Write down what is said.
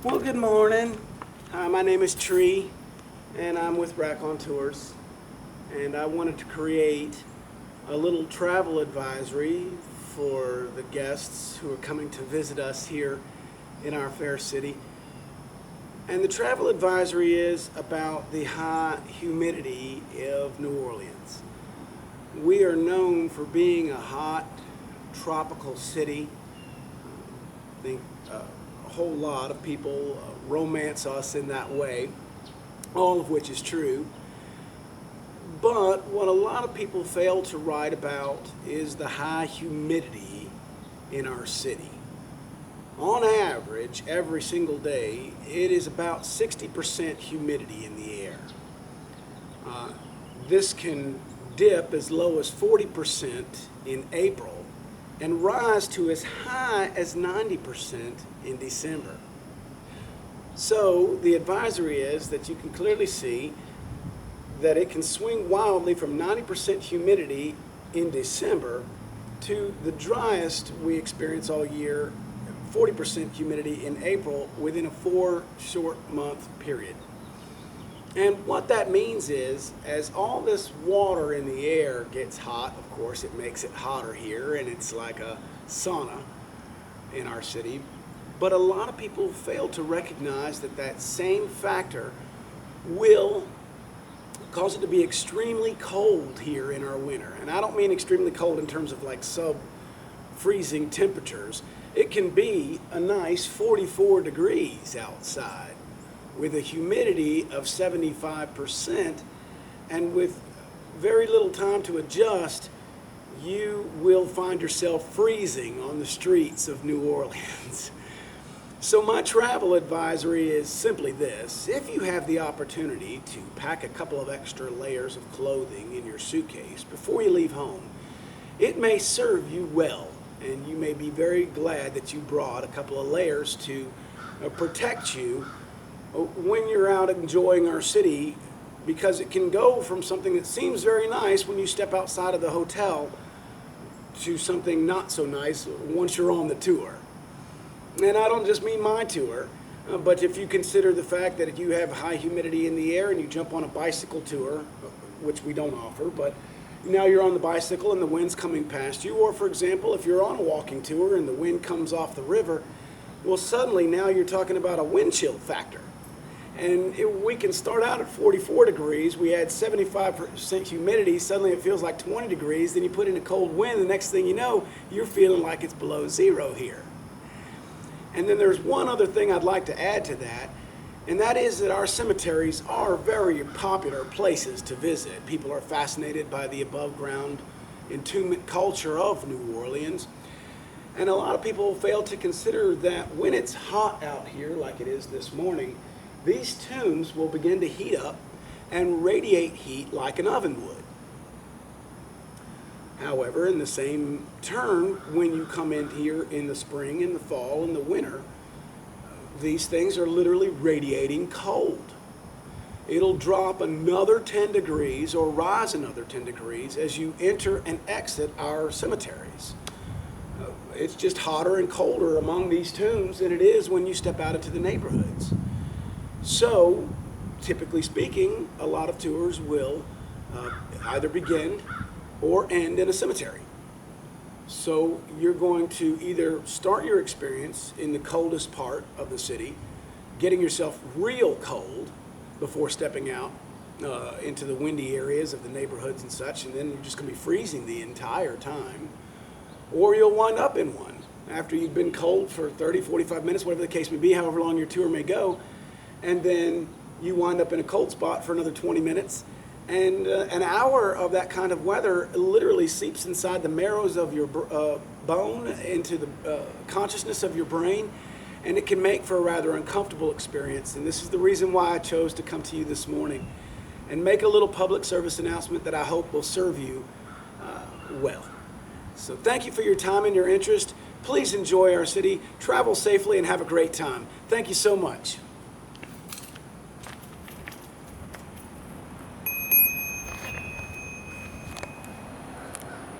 Well, good morning. My name is Tree, and I'm with Racontours, and I wanted to create a little travel advisory for the guests who are coming to visit us here in our fair city. And the travel advisory is about the high humidity of New Orleans. We are known for being a hot, tropical city. I think a whole lot of people romance us in that way, all of which is true. But what a lot of people fail to write about is the high humidity in our city. On average, every single day, it is about 60% humidity in the air. This can dip as low as 40% in April and rise to as high as 90% in December. So the advisory is that you can clearly see that it can swing wildly from 90% humidity in December to the driest we experience all year, 40% humidity in April within a 4 short month period. And what that means is, as all this water in the air gets hot, of course it makes it hotter here, and it's like a sauna in our city. But a lot of people fail to recognize that that same factor will cause it to be extremely cold here in our winter. And I don't mean extremely cold in terms of like sub-freezing temperatures. It can be a nice 44 degrees outside with a humidity of 75%, and with very little time to adjust, you will find yourself freezing on the streets of New Orleans. So my travel advisory is simply this: if you have the opportunity to pack a couple of extra layers of clothing in your suitcase before you leave home, it may serve you well, and you may be very glad that you brought a couple of layers to protect you when you're out enjoying our city, because it can go from something that seems very nice when you step outside of the hotel to something not so nice once you're on the tour. And I don't just mean my tour, but if you consider the fact that if you have high humidity in the air and you jump on a bicycle tour, which we don't offer, but now you're on the bicycle and the wind's coming past you, or for example, if you're on a walking tour and the wind comes off the river, well, suddenly now you're talking about a wind chill factor. And we can start out at 44 degrees, we add 75% humidity, suddenly it feels like 20 degrees, then you put in a cold wind, the next thing you know, you're feeling like it's below zero here. And then there's one other thing I'd like to add to that, and that is that our cemeteries are very popular places to visit. People are fascinated by the above ground entombment culture of New Orleans. And a lot of people fail to consider that when it's hot out here, like it is this morning, these tombs will begin to heat up and radiate heat like an oven would. However, in the same turn, when you come in here in the spring, in the fall, in the winter, these things are literally radiating cold. It'll drop another 10 degrees or rise another 10 degrees as you enter and exit our cemeteries. It's just hotter and colder among these tombs than it is when you step out into the neighborhoods. So, typically speaking, a lot of tours will either begin or end in a cemetery. So you're going to either start your experience in the coldest part of the city, getting yourself real cold before stepping out into the windy areas of the neighborhoods and such, and then you're just going to be freezing the entire time. Or you'll wind up in one after you've been cold for 30, 45 minutes, whatever the case may be, however long your tour may go, and then you wind up in a cold spot for another 20 minutes. And an hour of that kind of weather literally seeps inside the marrows of your bone, into the consciousness of your brain, and it can make for a rather uncomfortable experience. And this is the reason why I chose to come to you this morning and make a little public service announcement that I hope will serve you well. So thank you for your time and your interest. Please enjoy our city, travel safely, and have a great time. Thank you so much.